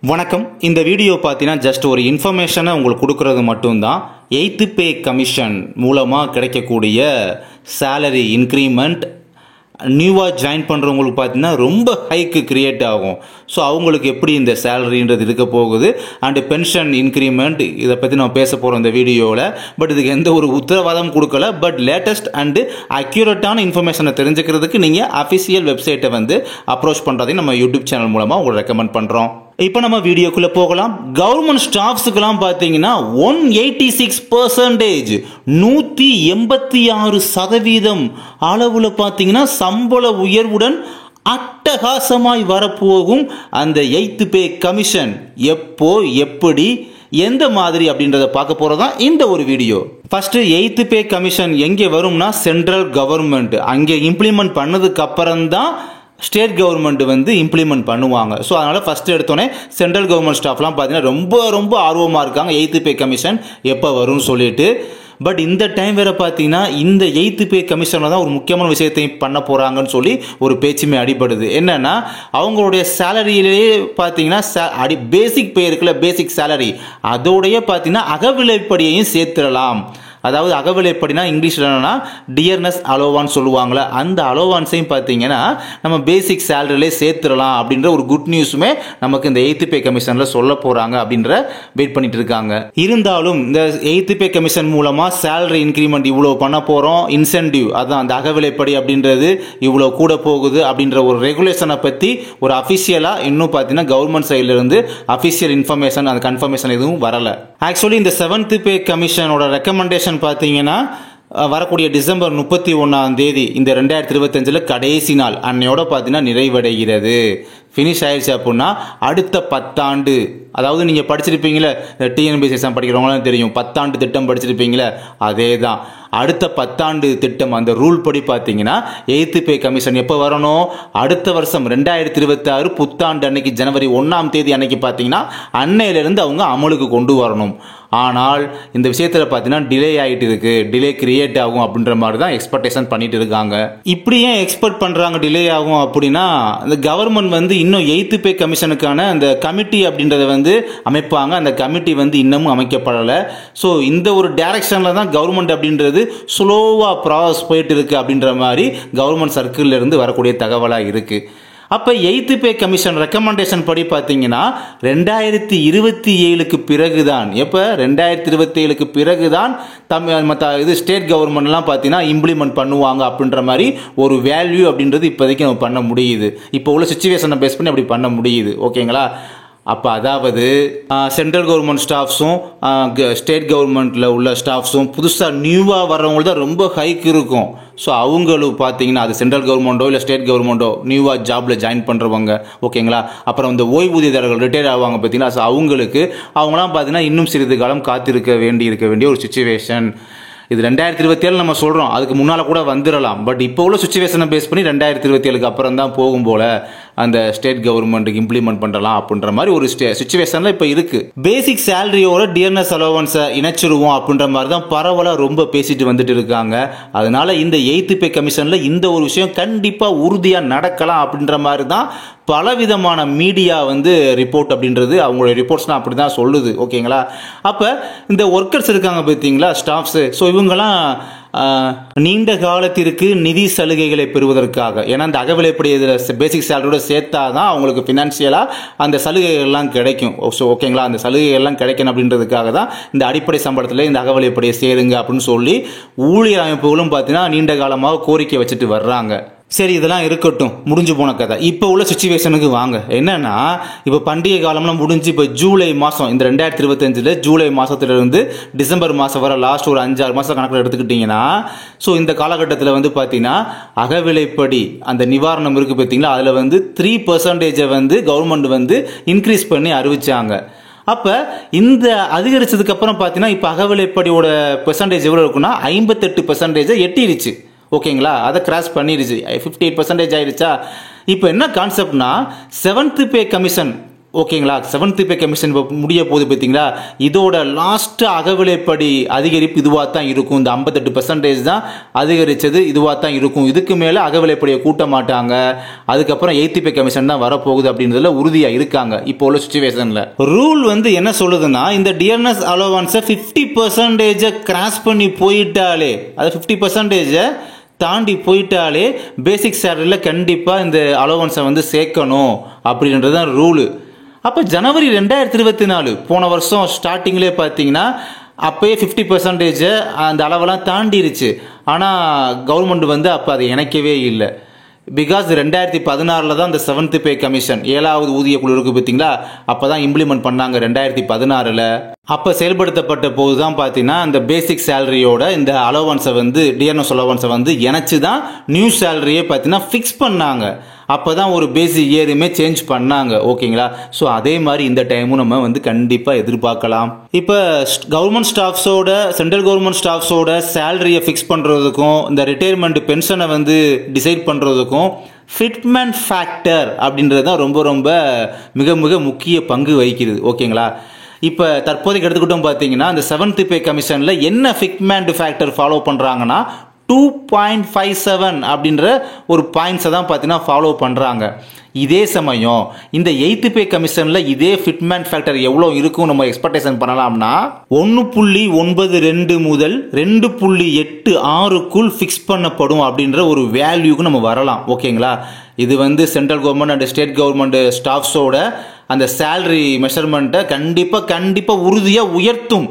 வணக்கம். இந்த வீடியோ பார்த்தீங்கன்னா ஜஸ்ட் ஒரு இன்ஃபர்மேஷனை உங்களுக்கு கொடுக்கறது மட்டும்தான். 8th பே கமிஷன் மூலமாக கிடைக்கக்கூடிய சேலரி இன்க்ரிமெண்ட் நியூவாக ஜாயின் பண்ணுறவங்களுக்கு பார்த்தீங்கன்னா ரொம்ப ஹைக்கு கிரியேட் ஆகும். ஸோ அவங்களுக்கு எப்படி இந்த சேலரின்றது இருக்க போகுது அண்டு பென்ஷன் இன்க்ரிமெண்ட் இதை பற்றி நம்ம பேச போகிறோம் இந்த வீடியோவில். பட் இதுக்கு எந்த ஒரு உத்தரவாதம் கொடுக்கல. பட் லேட்டஸ்ட் அண்டு அக்யூரேட்டான இன்ஃபர்மேஷனை தெரிஞ்சுக்கிறதுக்கு நீங்கள் அஃபிஷியல் வெப்சைட்டை வந்து அப்ரோச் பண்ணுறதையும் நம்ம யூடியூப் சேனல் மூலமாக உங்களுக்கு ரெக்கமெண்ட் பண்ணுறோம். இப்போ நம்ம வீடியோக்குள்ள போகலாம். கவர்மெண்ட் ஸ்டாஃப்ஸுக்கெல்லாம் பார்த்தீங்கன்னா 186% 186% அளவுல பார்த்தீங்கன்னா சம்பள உயர்வுடன் அட்டகாசமாய் வரப்போகும் அந்த 8th பே கமிஷன் எப்போ எப்படி எந்த மாதிரி அப்படின்றத பார்க்க போறதா இந்த ஒரு video. First 8th pay commission எங்கே வரும்னா சென்ட்ரல் கவர்மெண்ட் அங்கே இம்ப்ளிமெண்ட் பண்ணதுக்கு அப்புறம் தான் ஸ்டேட் கவர்மெண்ட் வந்து இம்ப்ளிமெண்ட் பண்ணுவாங்க. ஸோ அதனால ஃபர்ஸ்ட் எடுத்தோன்னே சென்ட்ரல் கவர்மெண்ட் ஸ்டாஃப்லாம் பார்த்தீங்கன்னா ரொம்ப ஆர்வமாக இருக்காங்க 8th பே கமிஷன் எப்போ வரும்னு சொல்லிட்டு. பட் இந்த டைம் வேற பார்த்தீங்கன்னா இந்த 8th பே கமிஷனில் தான் ஒரு முக்கியமான விஷயத்தையும் பண்ண போகிறாங்கன்னு சொல்லி ஒரு பேச்சுமே அடிபடுது. என்னன்னா அவங்களுடைய சேலரியிலேயே பார்த்தீங்கன்னா பேசிக் பே இருக்குல்ல, பேசிக் சேலரி அதோடைய பார்த்தீங்கன்னா அகவிலைப்படியையும் சேர்த்துடலாம். அதாவது அகவிலைப்படினா இங்கிலீஷில் என்னன்னா டியர்னஸ் அலோவான்ஸ் சொல்லுவாங்களே, அந்த அலோவான்ஸையும் பார்த்தீங்கன்னா நம்ம பேசிக் சேலரியிலே சேர்த்துடலாம் அப்படின்ற ஒரு குட் நியூஸுமே நமக்கு இந்த 8th பே கமிஷனில் சொல்ல போகிறாங்க அப்படின்ற வெயிட் பண்ணிட்டு இருக்காங்க. இருந்தாலும் இந்த 8th பே கமிஷன் மூலமாக சேலரி இன்க்ரிமெண்ட் இவ்வளோ பண்ண போகிறோம், இன்சென்டிவ் அதான் அந்த அகவிலைப்படி அப்படின்றது இவ்வளோ கூட போகுது அப்படின்ற ஒரு ரெகுலேஷனை பற்றி ஒரு அஃபிஷியலாக இன்னும் பார்த்தீங்கன்னா கவர்மெண்ட் சைட்லேருந்து அஃபிஷியல் இன்ஃபர்மேஷன் அந்த கன்ஃபர்மேஷன் எதுவும் வரலை. ஆக்சுவலி இந்த 7th பே கமிஷனோட ரெக்கமெண்டேஷன் பார்த்தீங்கன்னா வரக்கூடிய டிசம்பர் 31 இந்த 2025 கடைசி நாள் அன்னையோட பார்த்தீங்கன்னா நிறைவடைகிறது. ஃபினிஷ் ஆயிடுச்சு அப்படின்னா அடுத்த 10 ஆண்டு, அதாவது நீங்கள் படிச்சிருப்பீங்களே டிஎன்பிஎஸ்சி எக்ஸாம் படிக்கிறவங்களாம் தெரியும் 10 ஆண்டு திட்டம் படிச்சிருப்பீங்களே, அதே தான் அடுத்த 10 ஆண்டு திட்டம். அந்த ரூல் படி பார்த்தீங்கன்னா 8th பே கமிஷன் எப்போ வரணும், அடுத்த வருஷம் 2026 புத்தாண்டு அன்னைக்கு ஜனவரி 1 அன்னைக்கு பார்த்தீங்கன்னா அன்னையிலிருந்து அவங்க அமலுக்கு கொண்டு வரணும். ஆனால் இந்த விஷயத்தில் பார்த்தீங்கன்னா டிலே ஆகிட்டு இருக்கு, டிலே கிரியேட் ஆகும் அப்படின்ற மாதிரி தான் எக்ஸ்பெக்டேஷன் பண்ணிட்டு இருக்காங்க. இப்படி ஏன் எக்ஸ்பெக்ட் பண்ணுறாங்க டிலே ஆகும் அப்படின்னா, இந்த கவர்மெண்ட் வந்து இன்னும் 8th பே கமிஷனுக்கான அந்த கமிட்டி அப்படின்றத வந்து அமைப்பாங்க. அந்த கமிட்டி வந்து இன்னமும் அமைக்கப்படலை. ஸோ இந்த ஒரு டைரக்ஷனில் தான் கவர்மெண்ட் அப்படின்றது ஸ்லோவாக ப்ராசஸ் போயிட்டு இருக்கு அப்படின்ற மாதிரி கவர்மெண்ட் சர்க்கிள்ல இருந்து வரக்கூடிய தகவலாக இருக்கு. அப்போ 8th பே கமிஷன் ரெக்கமெண்டேஷன் படி பார்த்தீங்கன்னா 2027க்கு பிறகுதான், எப்போ 2027க்கு பிறகுதான் மற்ற இது ஸ்டேட் கவர்மெண்ட்லாம் பார்த்தீங்கன்னா இம்ப்ளிமெண்ட் பண்ணுவாங்க அப்படின்ற மாதிரி ஒரு வேல்யூ அப்படின்றது இப்போதைக்கு நம்ம பண்ண முடியுது. இப்போ உள்ள சுச்சுவேஷனை பேஸ் பண்ணி அப்படி பண்ண முடியுது. ஓகேங்களா? அப்போ அதாவது சென்ட்ரல் கவர்மெண்ட் ஸ்டாஃப்ஸும் ஸ்டேட் கவர்மெண்ட்டில் உள்ள ஸ்டாஃப்ஸும் புதுசாக நியூவாக வர்றவங்களுக்கு தான் ரொம்ப ஹைக் இருக்கும். ஸோ அவங்களும் பார்த்தீங்கன்னா அது சென்ட்ரல் கவர்மெண்ட்டோ இல்லை ஸ்டேட் கவர்மெண்ட்டோ நியூவாக ஜாபில் ஜாயின் பண்ணுறவங்க, ஓகேங்களா? அப்புறம் இந்த ஓய்வூதியதாரர்கள் ரிட்டையர் ஆவாங்க பார்த்தீங்கன்னா, ஸோ அவங்களாம் பார்த்தீங்கன்னா இன்னும் சிறிது காலம் காத்திருக்க வேண்டிய ஒரு சுச்சுவேஷன். இது 2027 நம்ம சொல்கிறோம், அதுக்கு முன்னால் கூட வந்துடலாம். பட் இப்போ உள்ள சுச்சுவேஷனை பேஸ் பண்ணி 2027க்கு அப்புறம் தான் போகும் போல அந்த ஸ்டேட் கவர்மெண்ட்டுக்கு இம்ப்ளிமெண்ட் பண்ணலாம் அப்படின்ற மாதிரி ஒரு சுச்சுவேஷனில் இப்போ இருக்கு. பேசிக் சேலரியோட டியர்னஸ் அலோவன்ஸை இணைச்சிருவோம் அப்படின்ற மாதிரி தான் பரவலாக ரொம்ப பேசிட்டு வந்துட்டு இருக்காங்க. அதனால இந்த 8th பே கமிஷனில் இந்த ஒரு விஷயம் கண்டிப்பாக உறுதியாக நடக்கலாம் அப்படின்ற மாதிரி தான் பலவிதமான மீடியா வந்து ரிப்போர்ட் அப்படின்றது அவங்களுடைய ரிப்போர்ட்ஸ்லாம் அப்படி தான் சொல்லுது. ஓகேங்களா? அப்போ இந்த ஒர்க்கர்ஸ் இருக்காங்க பார்த்தீங்களா, ஸ்டாஃப்ஸு, ஸோ இவங்கெல்லாம் நீண்ட காலத்திற்கு நிதி சலுகைகளை பெறுவதற்காக, ஏன்னா இந்த அகவிலைப்படி பேசிக் சேலரியோட சேர்த்தா தான் அவங்களுக்கு ஃபினான்ஷியலாக அந்த சலுகைகள்லாம் கிடைக்கும். ஸோ ஓகேங்களா, அந்த சலுகைகள்லாம் கிடைக்கணும் அப்படின்றதுக்காக தான் இந்த அடிப்படை சம்பளத்தில் இந்த அகவிலைப்படியை சேருங்க அப்படின்னு சொல்லி ஊழியர் அமைப்புகளும் பார்த்தீங்கன்னா நீண்ட காலமாக கோரிக்கை வச்சுட்டு வர்றாங்க. சரி, இதெல்லாம் இருக்கட்டும், முடிஞ்சு போன கதை. இப்போ உள்ள சுச்சுவேஷனுக்கு வாங்க. என்னன்னா இப்போ பண்டிகை காலம்லாம் முடிஞ்சு இப்போ ஜூலை மாதம், இந்த 2025 ஜூலை மாதத்துலேருந்து டிசம்பர் மாதம் வர லாஸ்ட் ஒரு 5-6 மாதம் கணக்கில் எடுத்துக்கிட்டிங்கன்னா, ஸோ இந்த காலகட்டத்தில் வந்து பார்த்தீங்கன்னா அகவிலைப்படி அந்த நிவாரணம் இருக்குது பார்த்தீங்களா, அதில் வந்து 3% வந்து கவர்மெண்ட் வந்து இன்க்ரீஸ் பண்ணி அறிவிச்சாங்க. அப்போ இந்த அதிகரிச்சதுக்கு அப்புறம் பார்த்தீங்கன்னா இப்போ அகவிலைப்படியோட பெர்சன்டேஜ் எவ்வளோ இருக்குன்னா 58% எட்டிடுச்சு. ஓகேங்களா? அதை கிராஸ் பண்ணிடுச்சு, 58% ஆயிடுச்சா. இப்போ என்ன கான்செப்ட்னா 7th பே கமிஷன் ஓகேங்களா. 7th பே கமிஷன் முடிய போது பார்த்தீங்களா, இதோட லாஸ்ட் அகவிலைப்படி அதிகரிப்பு இதுவாக தான் இருக்கும். இந்த 58% தான் அதிகரித்தது இதுவாக தான் இருக்கும். இதுக்கு மேலே அகவிலைப்படியை கூட்ட மாட்டாங்க. அதுக்கப்புறம் 8th பே கமிஷன் தான் வரப்போகுது அப்படின்றதுல உறுதியாக இருக்காங்க இப்போ உள்ள சுச்சுவேஷனில். ரூல் வந்து என்ன சொல்லுதுன்னா, இந்த டியர்னஸ் அலோவன்ஸை 50% கிராஸ் பண்ணி போயிட்டாலே, அது 50% தாண்டி போயிட்டாலே பேசிக் சேலரியில் கண்டிப்பாக இந்த அலோவன்ஸை வந்து சேர்க்கணும் அப்படின்றது தான் ரூலு. அப்போ ஜனவரி 2024 போன வருஷம் ஸ்டார்டிங்லேயே பார்த்தீங்கன்னா அப்போயே 50% அந்த அளவெல்லாம் தாண்டிருச்சு. ஆனால் கவர்மெண்ட் வந்து அப்போ அதை இணைக்கவே இல்லை. பிகாஸ் 2016 தான் இந்த 7th பே கமிஷன் 7வது ஊதிய குழு இருக்கு பார்த்தீங்களா, அப்போ தான் இம்ப்ளிமெண்ட் பண்ணாங்க 2016. அப்போ செயல்படுத்தப்பட்ட போது தான் பார்த்தீங்கன்னா இந்த பேசிக் சேலரியோட இந்த அலோவன்ஸை வந்து டியர்னஸ் அலோவன்ஸை வந்து இணைச்சி தான் நியூ சேலரியே பார்த்தீங்கன்னா ஃபிக்ஸ் பண்ணாங்க. அப்போ தான் ஒரு பேசிக் இயருமே சேஞ்ச் பண்ணாங்க. ஓகேங்களா. ஸோ அதே மாதிரி இந்த டைமும் நம்ம வந்து கண்டிப்பாக எதிர்பார்க்கலாம். இப்போ கவர்மெண்ட் ஸ்டாஃப்ஸோட சென்ட்ரல் கவர்மெண்ட் ஸ்டாஃப்ஸோட சேலரியை ஃபிக்ஸ் பண்ணுறதுக்கும் இந்த ரிட்டையர்மெண்ட் பென்ஷனை வந்து டிசைட் பண்ணுறதுக்கும் ஃபிட்மென்ட் ஃபேக்டர் அப்படின்றது தான் ரொம்ப ரொம்ப மிக மிக முக்கிய பங்கு வகிக்கிறது. ஓகேங்களா. இப்போ தற்போதைக்கு எடுத்துக்கிட்டோம் பார்த்தீங்கன்னா இந்த 7th பே கமிஷனில் என்ன ஃபிட்மென்ட் ஃபேக்டர் ஃபாலோ பண்ணுறாங்கன்னா 2.57 அப்படின்ற ஒரு பாயிண்ட்ஸை தான் பார்த்தீங்கன்னா ஃபாலோ பண்ணுறாங்க. இதே சமயம் இந்த 8th பே கமிஷனில் இதே ஃபிட்மென்ட் ஃபேக்டர் எவ்வளோ இருக்கும் நம்ம எக்ஸ்பெக்டேஷன் பண்ணலாம்னா 1.92 முதல் 2.86க்குள் ஃபிக்ஸ் பண்ணப்படும் அப்படின்ற ஒரு வேல்யூக்கு நம்ம வரலாம். ஓகேங்களா. இது வந்து central government and state government ஸ்டாஃப்ஸோட அந்த சேலரி மெஷர்மெண்ட்டை கண்டிப்பாக உறுதியாக உயர்த்தும்.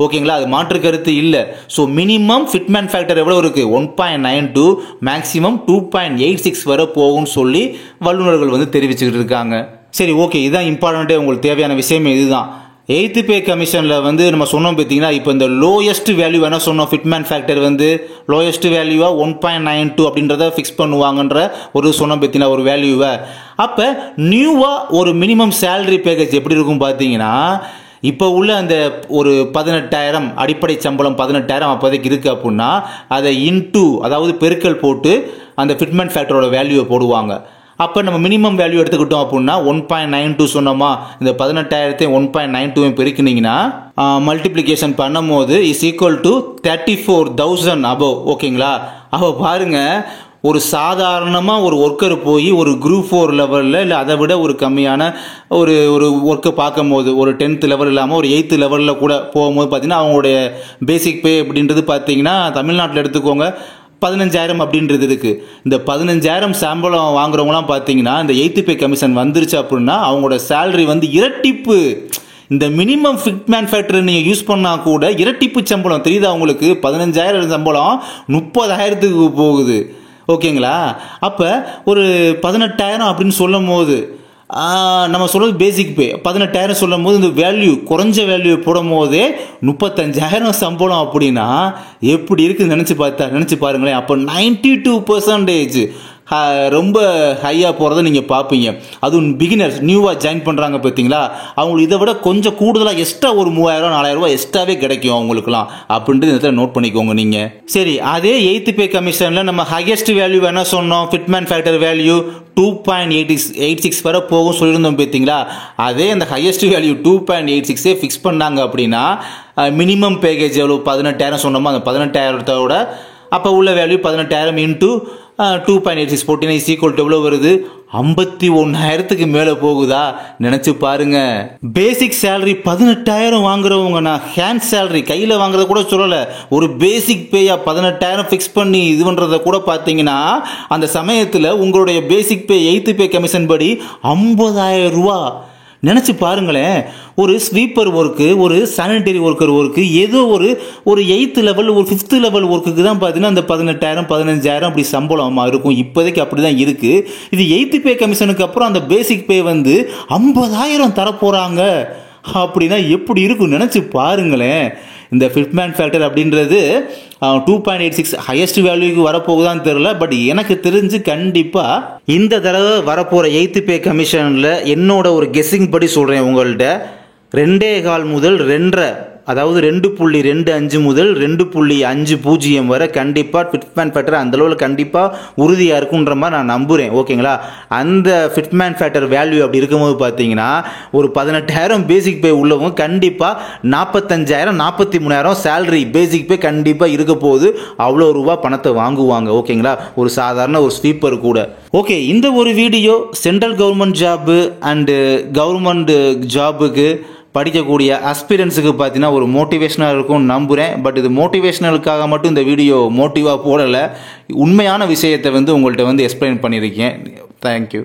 ஓகேங்களா. அது மாற்று கருத்து இல்லை. ஸோ மினிமம் ஃபிட்மென்ட் ஃபேக்டர் எவ்வளோ இருக்குது, 1.92 மேக்ஸிமம் 2.86 வரை போகும்னு சொல்லி வல்லுநர்கள் வந்து தெரிவிச்சுக்கிட்டு இருக்காங்க. சரி, ஓகே, இதுதான் இம்பார்ட்டண்ட்டே. உங்களுக்கு தேவையான விஷயமே இதுதான். 8th பே கமிஷனில் வந்து நம்ம சொன்னோம் பார்த்தீங்கன்னா, இப்போ இந்த லோயஸ்ட் வேல்யூ என்ன சொன்னோம், ஃபிட்மென்ட் ஃபேக்டர் வந்து லோயஸ்ட் வேல்யூவாக 1.92 அப்படின்றத ஃபிக்ஸ் பண்ணுவாங்கன்ற ஒரு சொன்னோம் பார்த்தீங்கன்னா ஒரு வேல்யூவை. அப்போ நியூவாக ஒரு மினிமம் சேலரி பேக்கேஜ் எப்படி இருக்கும் பார்த்தீங்கன்னா, இப்போ உள்ள அந்த ஒரு 18,000 அடிப்படை சம்பளம் 18,000 அப்போதைக்கு இருக்குது அப்படின்னா அதை அதாவது பெருக்கல் போட்டு அந்த ஃபிட்மென்ட் ஃபேக்டரோட வேல்யூவை போடுவாங்க. அப்போ நம்ம மினிமம் வேல்யூ எடுத்துக்கிட்டோம் அப்படின்னா 1.92 சொன்னோமா, இந்த 18,000 1.92 பெருக்கினீங்கன்னா மல்டிப்ளிகேஷன் பண்ணும்போது இஸ் ஈக்குவல் டு 34,000 அபவ். ஓகேங்களா. அப்போ பாருங்க, ஒரு சாதாரணமாக ஒரு ஒர்க்கர் போய் ஒரு குரூப் 4 லெவலில் இல்லை அதை விட ஒரு கம்மியான ஒரு ஒர்க்கை பார்க்கும்போது ஒரு 10th லெவல் இல்லாமல் ஒரு 8th லெவலில் கூட போகும்போது பார்த்தீங்கன்னா அவங்களுடைய பேசிக் பே அப்படின்றது பார்த்தீங்கன்னா தமிழ்நாட்டில் எடுத்துக்கோங்க 15,000 அப்படின்றது இருக்குது. இந்த 15,000 சம்பளம் வாங்குறவங்களாம் பார்த்தீங்கன்னா இந்த 8th பே கமிஷன் வந்துருச்சு அப்படின்னா அவங்களோட சேலரி வந்து இரட்டிப்பு. இந்த மினிமம் ஃபிட்மென்ட் ஃபேக்டர் நீங்கள் யூஸ் பண்ணால் கூட இரட்டிப்பு சம்பளம் தெரியுதா உங்களுக்கு. 15,000 சம்பளம் 30,000க்கு போகுது. ஓகேங்களா. அப்போ ஒரு 18,000 அப்படின்னு சொல்லும் போது நம்ம சொல்கிறது பேசிக் பே 18,000 சொல்லும் போது இந்த வேல்யூ குறைஞ்ச வேல்யூ போடும் போதே 35,000 சம்பளம் அப்படின்னா எப்படி இருக்குன்னு நினச்சி பாருங்களேன். அப்போ 92% ரொம்ப ஹையாக போகிறத நீங்கள் பார்ப்பீங்க. அதுவும் பிகினர்ஸ் நியூவாக ஜாயின் பண்ணுறாங்க பார்த்தீங்களா, அவங்களுக்கு இதை விட கொஞ்சம் கூடுதலாக எக்ஸ்ட்ரா ஒரு 3,000 4,000 எக்ஸ்ட்ராவே கிடைக்கும் அவங்களுக்குலாம் அப்படின்ட்டு இதை நோட் பண்ணிக்கோங்க நீங்கள். சரி, அதே 8th பே கமிஷனில் நம்ம ஹையஸ்ட் வேல்யூ என்ன சொன்னோம், ஃபிட்மென்ட் ஃபேக்டர் வேல்யூ 2.86 வரை போகும் சொல்லியிருந்தோம் பார்த்தீங்களா. அதே அந்த ஹையஸ்ட் வேல்யூ 2.86 ஃபிக்ஸ் பண்ணாங்க அப்படின்னா மினிமம் பேக்கேஜ் எவ்வளோ 18,000 சொன்னோமோ அந்த 18,000 அப்போ உள்ள வேல்யூ 18,000 இன்ட்டு 2.86 போட்டினா இஸ் ஈக்குவல் டு எவ்வளோ வருது, 51,000க்கு மேலே போகுதா. நினச்சி பாருங்க. பேசிக் சேலரி 18,000 வாங்குறவங்க, நான் ஹேண்ட் சேலரி கையில் வாங்குறத கூட சொல்லலை, ஒரு பேசிக் பேயா 18,000 ஃபிக்ஸ் பண்ணி இது பண்ணுறத கூட பார்த்தீங்கன்னா அந்த சமயத்தில் உங்களுடைய பேசிக் பே 8th பே கமிஷன் படி 50,000 ரூபா. நினச்சி பாருங்களேன். ஒரு ஸ்வீப்பர் ஒர்க்கு, ஒரு சானிடரி ஒர்க்கர் ஒர்க்கு, ஏதோ ஒரு 8th லெவல் ஒரு 5th லெவல் ஒர்க்குக்கு தான் பார்த்தீங்கன்னா அந்த 18,000 15,000 அப்படி சம்பளம் இருக்கும். இப்போதைக்கு அப்படி தான் இருக்குது. இது 8th பே கமிஷனுக்கு அப்புறம் அந்த பேசிக் பே வந்து 50,000 தரப்போகிறாங்க அப்படின்னா எப்படி இருக்கும் நினச்சி பாருங்களேன். இந்த ஃபிட்மென்ட் ஃபேக்டர் அப்படின்றது 2.86 ஹையஸ்ட் வேல்யூக்கு வரப்போகுதான்னு தெரியல. பட் எனக்கு தெரிஞ்சு கண்டிப்பாக இந்த தடவை வரப்போகிற 8th பே கமிஷனில் என்னோட ஒரு கெஸ்ஸிங் படி சொல்கிறேன் உங்கள்கிட்ட 2.25 முதல் 2.5 அதாவது 2.25 முதல் 2.50 வரை கண்டிப்பாக ஃபிட்மேன் ஃபேக்டர் அந்தளவில் கண்டிப்பாக உறுதியாக இருக்குன்ற மாதிரி நான் நம்புகிறேன். ஓகேங்களா? அந்த ஃபிட்மேன் ஃபேக்டர் வேல்யூ அப்படி இருக்கும்போது பார்த்தீங்கன்னா ஒரு 18,000 பேசிக் பே உள்ளவங்க கண்டிப்பாக 45,000 43,000 சேலரி பேசிக் பே கண்டிப்பாக இருக்க போது அவ்வளோ ரூபா பணத்தை வாங்குவாங்க. ஓகேங்களா? ஒரு சாதாரண ஒரு ஸ்வீப்பர் கூட. ஓகே, இந்த ஒரு video central government job and government ஜாபுக்கு படிக்கக்கூடிய அஸ்பிரன்ஸுக்கு பார்த்தீங்கன்னா ஒரு மோட்டிவேஷனாக இருக்கும்னு நம்புகிறேன். பட் இது மோட்டிவேஷனலுக்காக மட்டும் இந்த வீடியோ மோட்டிவாக போடலை, உண்மையான விஷயத்தை உங்கள்கிட்ட எக்ஸ்பிளைன் பண்ணியிருக்கேன். தேங்க்யூ.